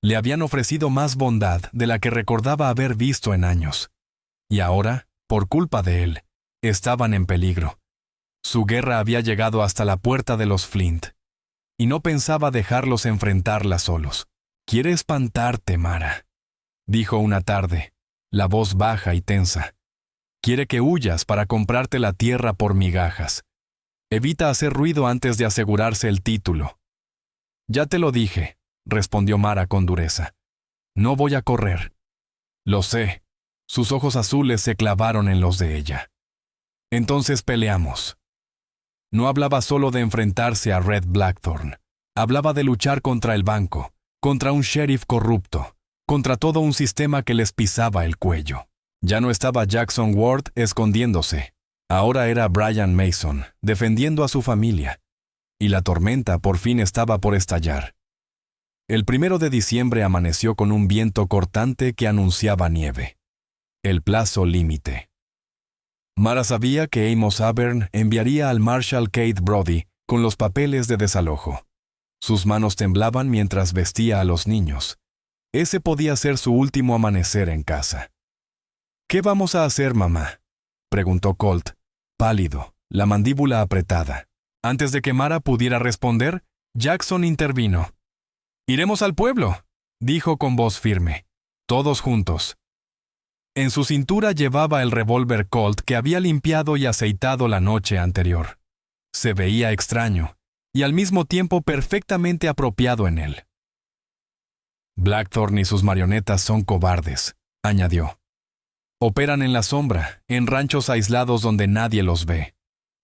Le habían ofrecido más bondad de la que recordaba haber visto en años. Y ahora, por culpa de él, estaban en peligro. Su guerra había llegado hasta la puerta de los Flint. Y no pensaba dejarlos enfrentarla solos. «Quiere espantarte, Mara», dijo una tarde, la voz baja y tensa. «Quiere que huyas para comprarte la tierra por migajas. Evita hacer ruido antes de asegurarse el título». «Ya te lo dije», respondió Mara con dureza. «No voy a correr». «Lo sé». Sus ojos azules se clavaron en los de ella. «Entonces peleamos». No hablaba solo de enfrentarse a Red Blackthorn. Hablaba de luchar contra el banco, contra un sheriff corrupto, contra todo un sistema que les pisaba el cuello. Ya no estaba Jackson Ward escondiéndose. Ahora era Brian Mason, defendiendo a su familia. Y la tormenta por fin estaba por estallar. El 1 de diciembre amaneció con un viento cortante que anunciaba nieve. El plazo límite. Mara sabía que Amos Abern enviaría al Marshal Kate Brody con los papeles de desalojo. Sus manos temblaban mientras vestía a los niños. Ese podía ser su último amanecer en casa. «¿Qué vamos a hacer, mamá?», preguntó Colt, pálido, la mandíbula apretada. Antes de que Mara pudiera responder, Jackson intervino. «Iremos al pueblo», dijo con voz firme. «Todos juntos». En su cintura llevaba el revólver Colt que había limpiado y aceitado la noche anterior. Se veía extraño, y al mismo tiempo perfectamente apropiado en él. «Blackthorn y sus marionetas son cobardes», añadió. «Operan en la sombra, en ranchos aislados donde nadie los ve.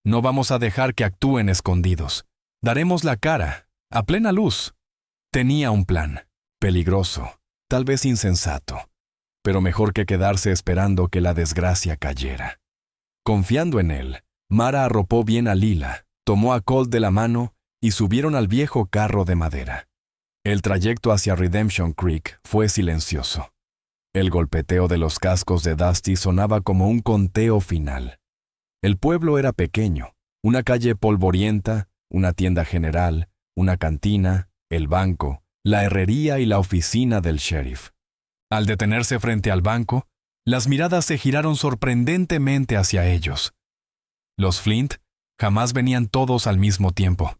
No vamos a dejar que actúen escondidos. Daremos la cara, a plena luz». Tenía un plan, peligroso, tal vez insensato, pero mejor que quedarse esperando que la desgracia cayera. Confiando en él, Mara arropó bien a Lila, tomó a Colt de la mano y subieron al viejo carro de madera. El trayecto hacia Redemption Creek fue silencioso. El golpeteo de los cascos de Dusty sonaba como un conteo final. El pueblo era pequeño, una calle polvorienta, una tienda general, una cantina, el banco, la herrería y la oficina del sheriff. Al detenerse frente al banco, las miradas se giraron sorprendentemente hacia ellos. Los Flint jamás venían todos al mismo tiempo.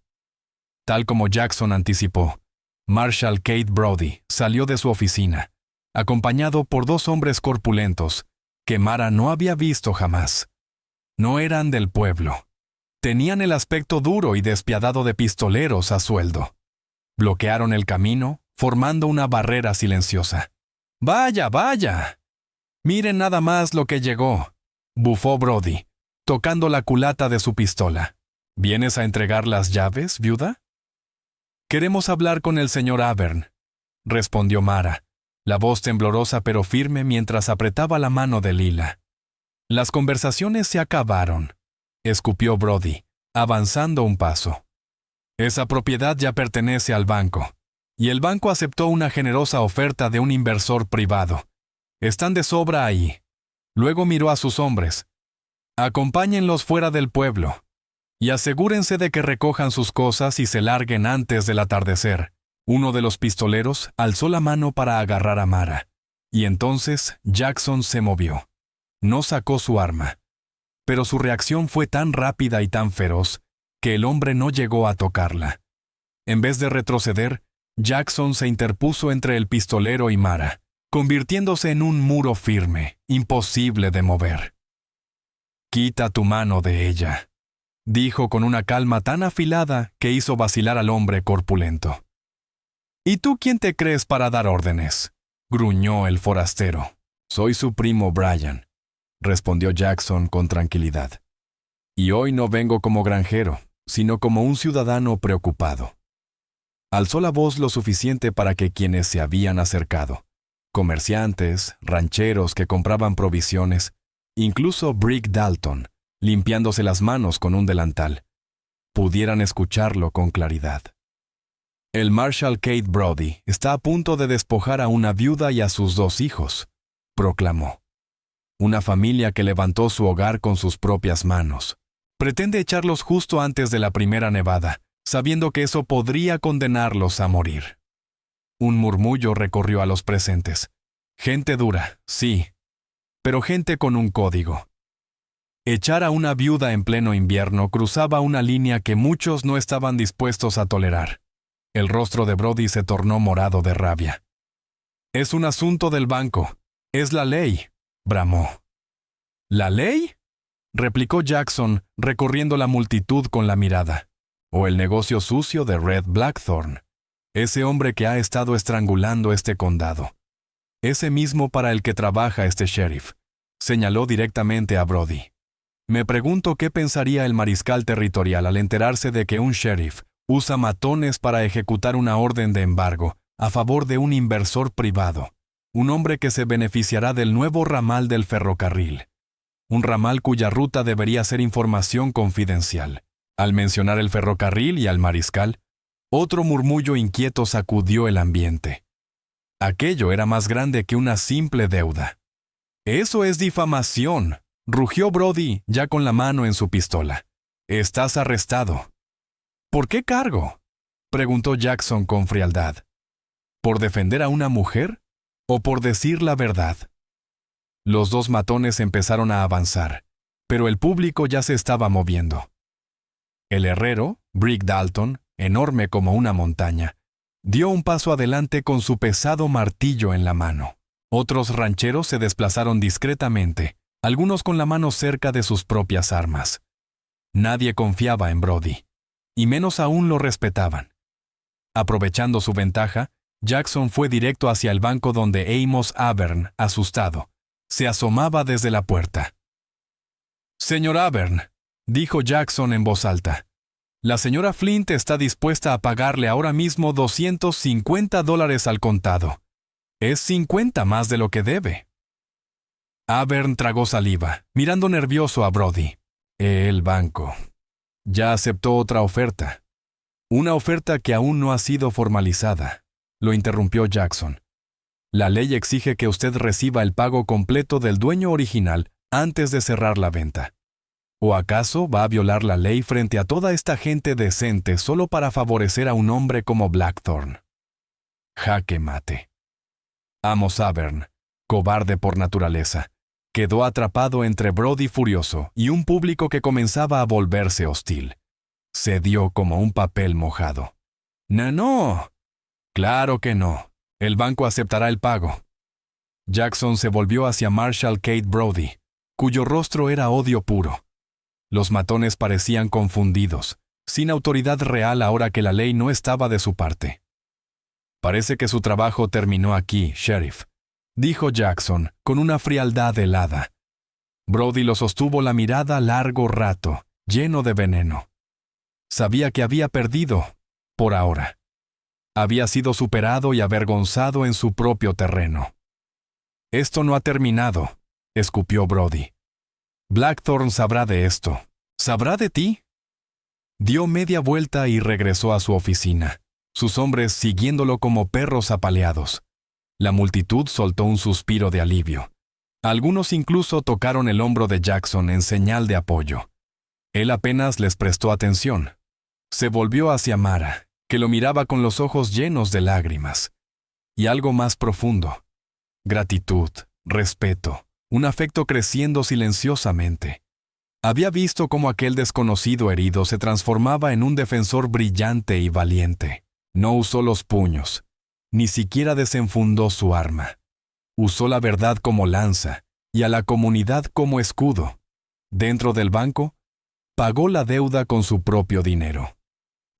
Tal como Jackson anticipó, Marshal Kate Brody salió de su oficina, acompañado por 2 hombres corpulentos que Mara no había visto jamás. No eran del pueblo. Tenían el aspecto duro y despiadado de pistoleros a sueldo. Bloquearon el camino, formando una barrera silenciosa. «¡Vaya, vaya! Miren nada más lo que llegó», bufó Brody, tocando la culata de su pistola. «¿Vienes a entregar las llaves, viuda?» «Queremos hablar con el señor Abern», respondió Mara, la voz temblorosa pero firme mientras apretaba la mano de Lila. «Las conversaciones se acabaron», escupió Brody, avanzando un paso. «Esa propiedad ya pertenece al banco, y el banco aceptó una generosa oferta de un inversor privado. Están de sobra ahí». Luego miró a sus hombres. «Acompáñenlos fuera del pueblo, y asegúrense de que recojan sus cosas y se larguen antes del atardecer». Uno de los pistoleros alzó la mano para agarrar a Mara, y entonces Jackson se movió. No sacó su arma, pero su reacción fue tan rápida y tan feroz que el hombre no llegó a tocarla. En vez de retroceder, Jackson se interpuso entre el pistolero y Mara, convirtiéndose en un muro firme, imposible de mover. «Quita tu mano de ella», dijo con una calma tan afilada que hizo vacilar al hombre corpulento. «¿Y tú quién te crees para dar órdenes?», gruñó el forastero. «Soy su primo Brian», respondió Jackson con tranquilidad. «Y hoy no vengo como granjero, sino como un ciudadano preocupado. Alzó la voz lo suficiente para que quienes se habían acercado, comerciantes, rancheros que compraban provisiones, incluso Brick Dalton, limpiándose las manos con un delantal, pudieran escucharlo con claridad. El Marshal Kate Brody está a punto de despojar a una viuda y a sus 2 hijos, proclamó. Una familia que levantó su hogar con sus propias manos. Pretende echarlos justo antes de la primera nevada, sabiendo que eso podría condenarlos a morir. Un murmullo recorrió a los presentes. Gente dura, sí, pero gente con un código. Echar a una viuda en pleno invierno cruzaba una línea que muchos no estaban dispuestos a tolerar. El rostro de Brody se tornó morado de rabia. «Es un asunto del banco. Es la ley», bramó. «¿La ley?», replicó Jackson, recorriendo la multitud con la mirada. «O el negocio sucio de Red Blackthorn, ese hombre que ha estado estrangulando este condado. Ese mismo para el que trabaja este sheriff», señaló directamente a Brody. «Me pregunto qué pensaría el mariscal territorial al enterarse de que un sheriff usa matones para ejecutar una orden de embargo a favor de un inversor privado, un hombre que se beneficiará del nuevo ramal del ferrocarril, un ramal cuya ruta debería ser información confidencial». Al mencionar el ferrocarril y al mariscal, otro murmullo inquieto sacudió el ambiente. Aquello era más grande que una simple deuda. «Eso es difamación», rugió Brody, ya con la mano en su pistola. «Estás arrestado». «¿Por qué cargo?», preguntó Jackson con frialdad. «¿Por defender a una mujer o por decir la verdad?». Los 2 matones empezaron a avanzar, pero el público ya se estaba moviendo. El herrero, Brick Dalton, enorme como una montaña, dio un paso adelante con su pesado martillo en la mano. Otros rancheros se desplazaron discretamente, algunos con la mano cerca de sus propias armas. Nadie confiaba en Brody, y menos aún lo respetaban. Aprovechando su ventaja, Jackson fue directo hacia el banco donde Amos Abern, asustado, se asomaba desde la puerta. «Señor Abern», dijo Jackson en voz alta, «la señora Flint está dispuesta a pagarle ahora mismo $250 al contado. Es 50 más de lo que debe». Abern tragó saliva, mirando nervioso a Brody. «El banco ya aceptó otra oferta». «Una oferta que aún no ha sido formalizada», lo interrumpió Jackson. «La ley exige que usted reciba el pago completo del dueño original antes de cerrar la venta. ¿O acaso va a violar la ley frente a toda esta gente decente solo para favorecer a un hombre como Blackthorn?» Jaque mate. Amos Abern, cobarde por naturaleza, quedó atrapado entre Brody furioso y un público que comenzaba a volverse hostil. Cedió como un papel mojado. «No, claro que no. El banco aceptará el pago». Jackson se volvió hacia Marshal Kate Brody, cuyo rostro era odio puro. Los matones parecían confundidos, sin autoridad real ahora que la ley no estaba de su parte. «Parece que su trabajo terminó aquí, sheriff», dijo Jackson, con una frialdad helada. Brody lo sostuvo la mirada largo rato, lleno de veneno. Sabía que había perdido, por ahora. Había sido superado y avergonzado en su propio terreno. «Esto no ha terminado», escupió Brody. «Blackthorn sabrá de esto. ¿Sabrá de ti?» Dio media vuelta y regresó a su oficina, sus hombres siguiéndolo como perros apaleados. La multitud soltó un suspiro de alivio. Algunos incluso tocaron el hombro de Jackson en señal de apoyo. Él apenas les prestó atención. Se volvió hacia Mara, que lo miraba con los ojos llenos de lágrimas. Y algo más profundo. Gratitud, respeto, un afecto creciendo silenciosamente. Había visto cómo aquel desconocido herido se transformaba en un defensor brillante y valiente. No usó los puños, ni siquiera desenfundó su arma. Usó la verdad como lanza y a la comunidad como escudo. Dentro del banco, pagó la deuda con su propio dinero.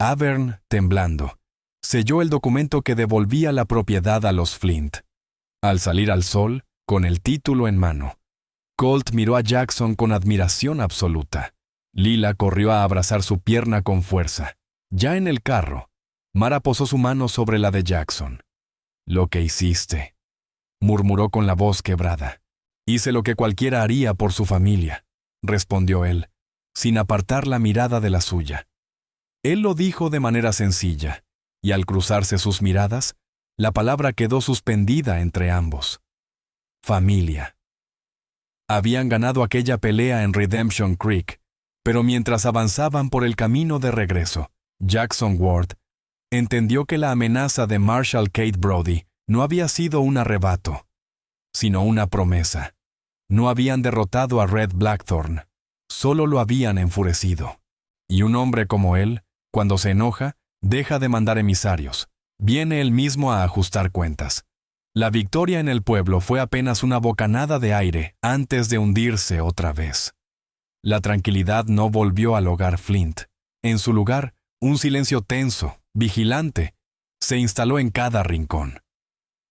Abern, temblando, selló el documento que devolvía la propiedad a los Flint. Al salir al sol, con el título en mano, Colt miró a Jackson con admiración absoluta. Lila corrió a abrazar su pierna con fuerza. Ya en el carro, Mara posó su mano sobre la de Jackson. «Lo que hiciste», murmuró con la voz quebrada. «Hice lo que cualquiera haría por su familia», respondió él, sin apartar la mirada de la suya. Él lo dijo de manera sencilla, y al cruzarse sus miradas, la palabra quedó suspendida entre ambos. Familia. Habían ganado aquella pelea en Redemption Creek, pero mientras avanzaban por el camino de regreso, Jackson Ward entendió que la amenaza de Marshall Kate Brody no había sido un arrebato, sino una promesa. No habían derrotado a Red Blackthorn, solo lo habían enfurecido. Y un hombre como él, cuando se enoja, deja de mandar emisarios. Viene él mismo a ajustar cuentas. La victoria en el pueblo fue apenas una bocanada de aire antes de hundirse otra vez. La tranquilidad no volvió al hogar Flint. En su lugar, un silencio tenso, vigilante, se instaló en cada rincón.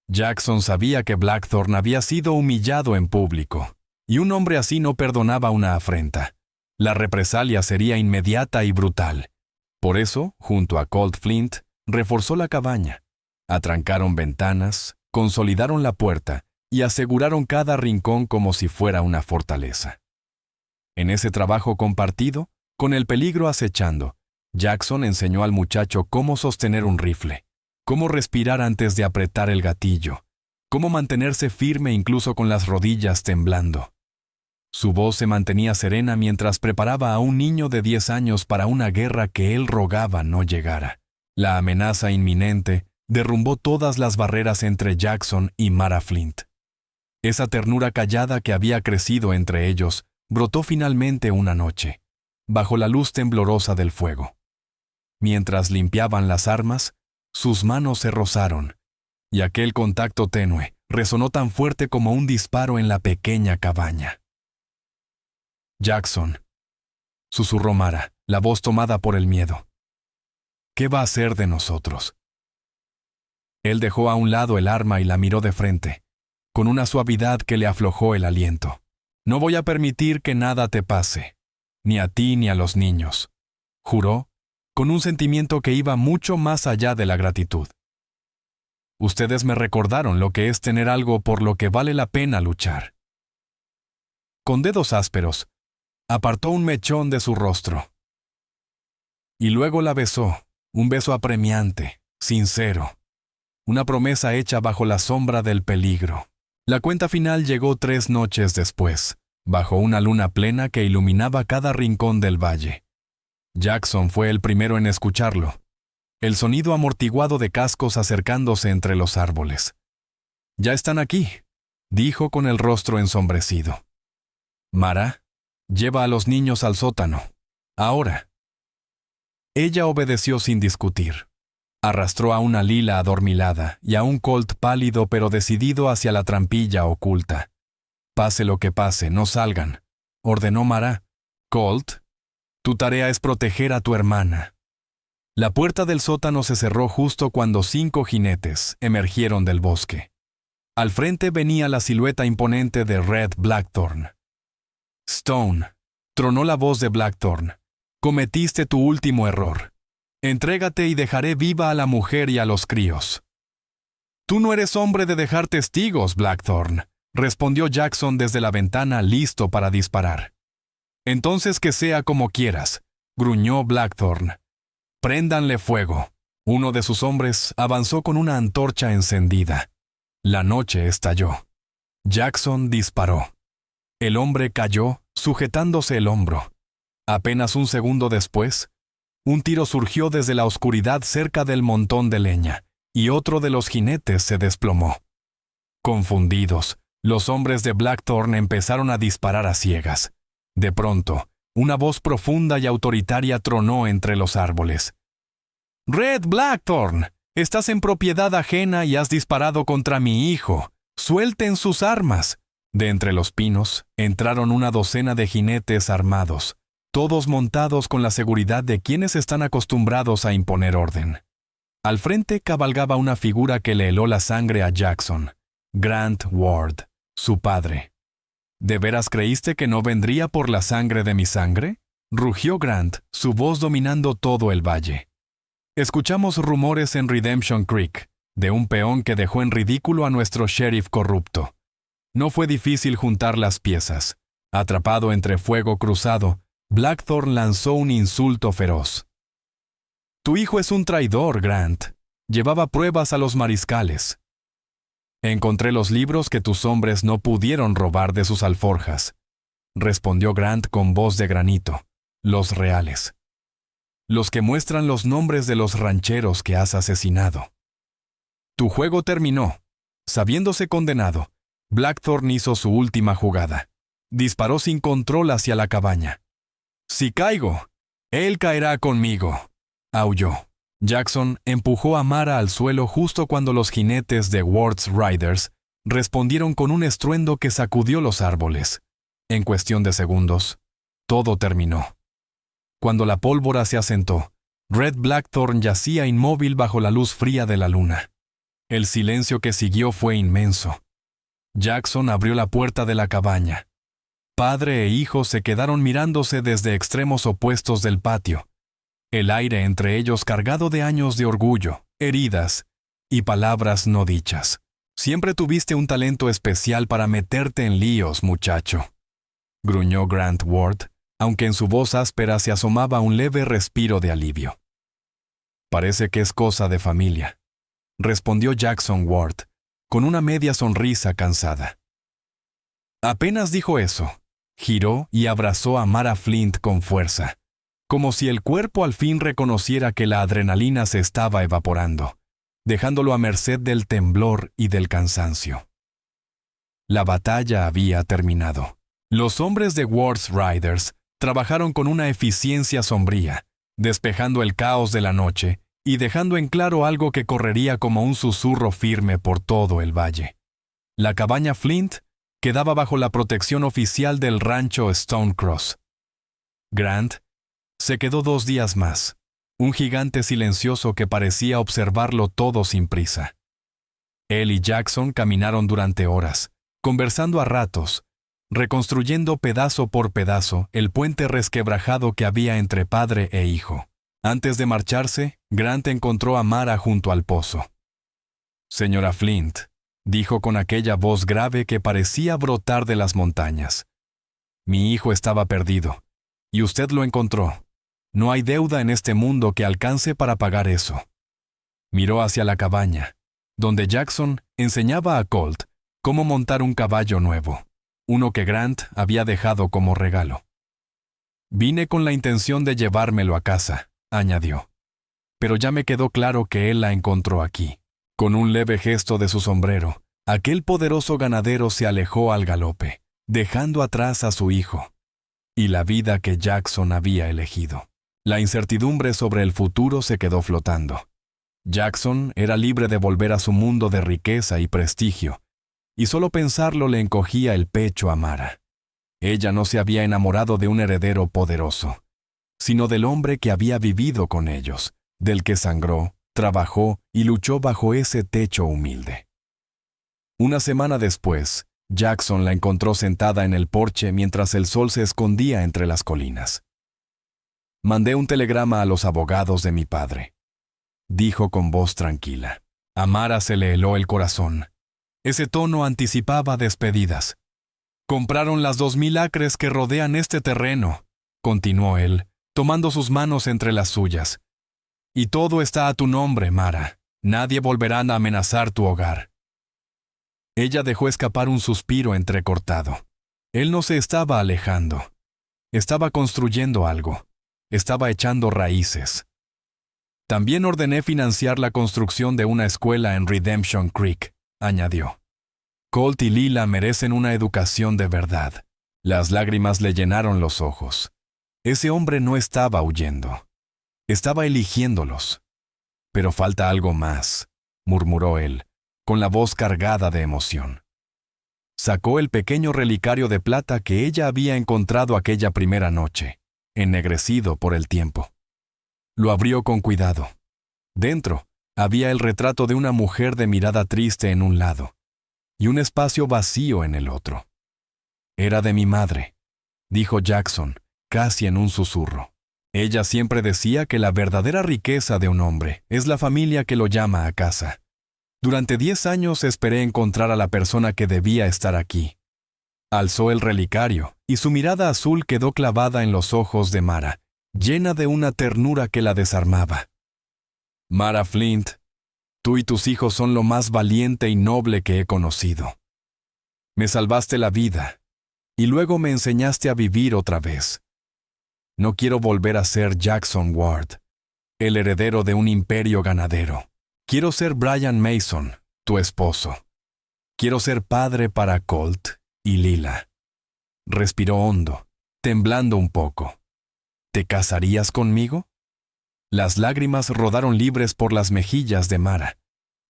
Jackson sabía que Blackthorn había sido humillado en público, y un hombre así no perdonaba una afrenta. La represalia sería inmediata y brutal. Por eso, junto a Colt Flint, reforzó la cabaña. Atrancaron ventanas, consolidaron la puerta y aseguraron cada rincón como si fuera una fortaleza. En ese trabajo compartido, con el peligro acechando, Jackson enseñó al muchacho cómo sostener un rifle, cómo respirar antes de apretar el gatillo, cómo mantenerse firme incluso con las rodillas temblando. Su voz se mantenía serena mientras preparaba a un niño de 10 años para una guerra que él rogaba no llegara. La amenaza inminente derrumbó todas las barreras entre Jackson y Mara Flint. Esa ternura callada que había crecido entre ellos brotó finalmente una noche, bajo la luz temblorosa del fuego. Mientras limpiaban las armas, sus manos se rozaron, y aquel contacto tenue resonó tan fuerte como un disparo en la pequeña cabaña. «Jackson», susurró Mara, la voz tomada por el miedo. «¿Qué va a hacer de nosotros?» Él dejó a un lado el arma y la miró de frente, con una suavidad que le aflojó el aliento. «No voy a permitir que nada te pase, ni a ti ni a los niños», juró, con un sentimiento que iba mucho más allá de la gratitud. «Ustedes me recordaron lo que es tener algo por lo que vale la pena luchar». Con dedos ásperos, apartó un mechón de su rostro. Y luego la besó, un beso apremiante, sincero, una promesa hecha bajo la sombra del peligro. La cuenta final llegó 3 noches después, bajo una luna plena que iluminaba cada rincón del valle. Jackson fue el primero en escucharlo, el sonido amortiguado de cascos acercándose entre los árboles. «Ya están aquí», dijo con el rostro ensombrecido. «Mara, lleva a los niños al sótano. Ahora». Ella obedeció sin discutir. Arrastró a una Lila adormilada y a un Colt pálido pero decidido hacia la trampilla oculta. «Pase lo que pase, no salgan», ordenó Mara. «Colt, tu tarea es proteger a tu hermana». La puerta del sótano se cerró justo cuando 5 jinetes emergieron del bosque. Al frente venía la silueta imponente de Red Blackthorn. «Stone», tronó la voz de Blackthorn, «cometiste tu último error. Entrégate y dejaré viva a la mujer y a los críos». «Tú no eres hombre de dejar testigos, Blackthorn», respondió Jackson desde la ventana listo para disparar. «Entonces que sea como quieras», gruñó Blackthorn. «Préndanle fuego». Uno de sus hombres avanzó con una antorcha encendida. La noche estalló. Jackson disparó. El hombre cayó, sujetándose el hombro. Apenas un segundo después, un tiro surgió desde la oscuridad cerca del montón de leña, y otro de los jinetes se desplomó. Confundidos, los hombres de Blackthorn empezaron a disparar a ciegas. De pronto, una voz profunda y autoritaria tronó entre los árboles. «Red Blackthorn, estás en propiedad ajena y has disparado contra mi hijo. Suelten sus armas». De entre los pinos entraron una docena de jinetes armados, todos montados con la seguridad de quienes están acostumbrados a imponer orden. Al frente cabalgaba una figura que le heló la sangre a Jackson, Grant Ward, su padre. «¿De veras creíste que no vendría por la sangre de mi sangre?», rugió Grant, su voz dominando todo el valle. Escuchamos rumores en Redemption Creek, de un peón que dejó en ridículo a nuestro sheriff corrupto. No fue difícil juntar las piezas. Atrapado entre fuego cruzado, Blackthorn lanzó un insulto feroz. «Tu hijo es un traidor, Grant. Llevaba pruebas a los mariscales. Encontré los libros que tus hombres no pudieron robar de sus alforjas», respondió Grant con voz de granito. «Los reales. Los que muestran los nombres de los rancheros que has asesinado. Tu juego terminó. Sabiéndose condenado, Blackthorn hizo su última jugada. Disparó sin control hacia la cabaña. «Si caigo, él caerá conmigo», aulló. Jackson empujó a Mara al suelo justo cuando los jinetes de Ward's Riders respondieron con un estruendo que sacudió los árboles. En cuestión de segundos, todo terminó. Cuando la pólvora se asentó, Red Blackthorn yacía inmóvil bajo la luz fría de la luna. El silencio que siguió fue inmenso. Jackson abrió la puerta de la cabaña. Padre e hijo se quedaron mirándose desde extremos opuestos del patio, el aire entre ellos cargado de años de orgullo, heridas y palabras no dichas. «Siempre tuviste un talento especial para meterte en líos, muchacho», gruñó Grant Ward, aunque en su voz áspera se asomaba un leve respiro de alivio. «Parece que es cosa de familia», respondió Jackson Ward, con una media sonrisa cansada. Apenas dijo eso, giró y abrazó a Mara Flint con fuerza, como si el cuerpo al fin reconociera que la adrenalina se estaba evaporando, dejándolo a merced del temblor y del cansancio. La batalla había terminado. Los hombres de Ward's Riders trabajaron con una eficiencia sombría, despejando el caos de la noche y dejando en claro algo que correría como un susurro firme por todo el valle. La cabaña Flint quedaba bajo la protección oficial del rancho Stone Cross. Grant se quedó 2 días más, un gigante silencioso que parecía observarlo todo sin prisa. Él y Jackson caminaron durante horas, conversando a ratos, reconstruyendo pedazo por pedazo el puente resquebrajado que había entre padre e hijo. Antes de marcharse, Grant encontró a Mara junto al pozo. «Señora Flint», dijo con aquella voz grave que parecía brotar de las montañas. «Mi hijo estaba perdido, y usted lo encontró. No hay deuda en este mundo que alcance para pagar eso». Miró hacia la cabaña, donde Jackson enseñaba a Colt cómo montar un caballo nuevo, uno que Grant había dejado como regalo. «Vine con la intención de llevármelo a casa», añadió. «Pero ya me quedó claro que él la encontró aquí». Con un leve gesto de su sombrero, aquel poderoso ganadero se alejó al galope, dejando atrás a su hijo y la vida que Jackson había elegido. La incertidumbre sobre el futuro se quedó flotando. Jackson era libre de volver a su mundo de riqueza y prestigio, y solo pensarlo le encogía el pecho a Mara. Ella no se había enamorado de un heredero poderoso, sino del hombre que había vivido con ellos, del que sangró, trabajó y luchó bajo ese techo humilde. Una semana después, Jackson la encontró sentada en el porche mientras el sol se escondía entre las colinas. «Mandé un telegrama a los abogados de mi padre», dijo con voz tranquila. A Mara se le heló el corazón. Ese tono anticipaba despedidas. «Compraron las 2000 acres que rodean este terreno», continuó él, tomando sus manos entre las suyas. «Y todo está a tu nombre, Mara. Nadie volverá a amenazar tu hogar». Ella dejó escapar un suspiro entrecortado. Él no se estaba alejando. Estaba construyendo algo. Estaba echando raíces. «También ordené financiar la construcción de una escuela en Redemption Creek», añadió. «Colt y Lila merecen una educación de verdad». Las lágrimas le llenaron los ojos. Ese hombre no estaba huyendo. Estaba eligiéndolos. «Pero falta algo más», murmuró él, con la voz cargada de emoción. Sacó el pequeño relicario de plata que ella había encontrado aquella primera noche, ennegrecido por el tiempo. Lo abrió con cuidado. Dentro había el retrato de una mujer de mirada triste en un lado y un espacio vacío en el otro. «Era de mi madre», dijo Jackson, casi en un susurro. Ella siempre decía que la verdadera riqueza de un hombre es la familia que lo llama a casa. Durante 10 años esperé encontrar a la persona que debía estar aquí. Alzó el relicario, y su mirada azul quedó clavada en los ojos de Mara, llena de una ternura que la desarmaba. Mara Flint, tú y tus hijos son lo más valiente y noble que he conocido. Me salvaste la vida, y luego me enseñaste a vivir otra vez. No quiero volver a ser Jackson Ward, el heredero de un imperio ganadero. Quiero ser Brian Mason, tu esposo. Quiero ser padre para Colt y Lila. Respiró hondo, temblando un poco. ¿Te casarías conmigo? Las lágrimas rodaron libres por las mejillas de Mara.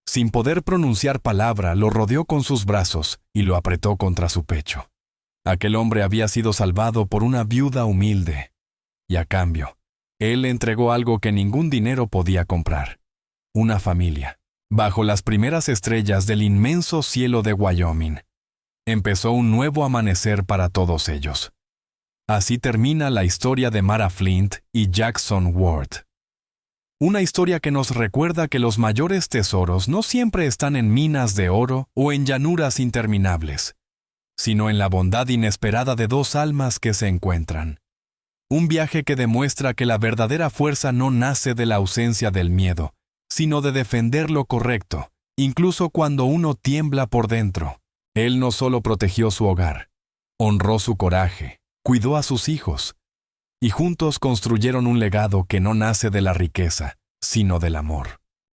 Sin poder pronunciar palabra, lo rodeó con sus brazos y lo apretó contra su pecho. Aquel hombre había sido salvado por una viuda humilde, y a cambio, él le entregó algo que ningún dinero podía comprar: una familia. Bajo las primeras estrellas del inmenso cielo de Wyoming, empezó un nuevo amanecer para todos ellos. Así termina la historia de Mara Flint y Jackson Ward. Una historia que nos recuerda que los mayores tesoros no siempre están en minas de oro o en llanuras interminables, sino en la bondad inesperada de dos almas que se encuentran. Un viaje que demuestra que la verdadera fuerza no nace de la ausencia del miedo, sino de defender lo correcto, incluso cuando uno tiembla por dentro. Él no solo protegió su hogar, honró su coraje, cuidó a sus hijos, y juntos construyeron un legado que no nace de la riqueza, sino del amor.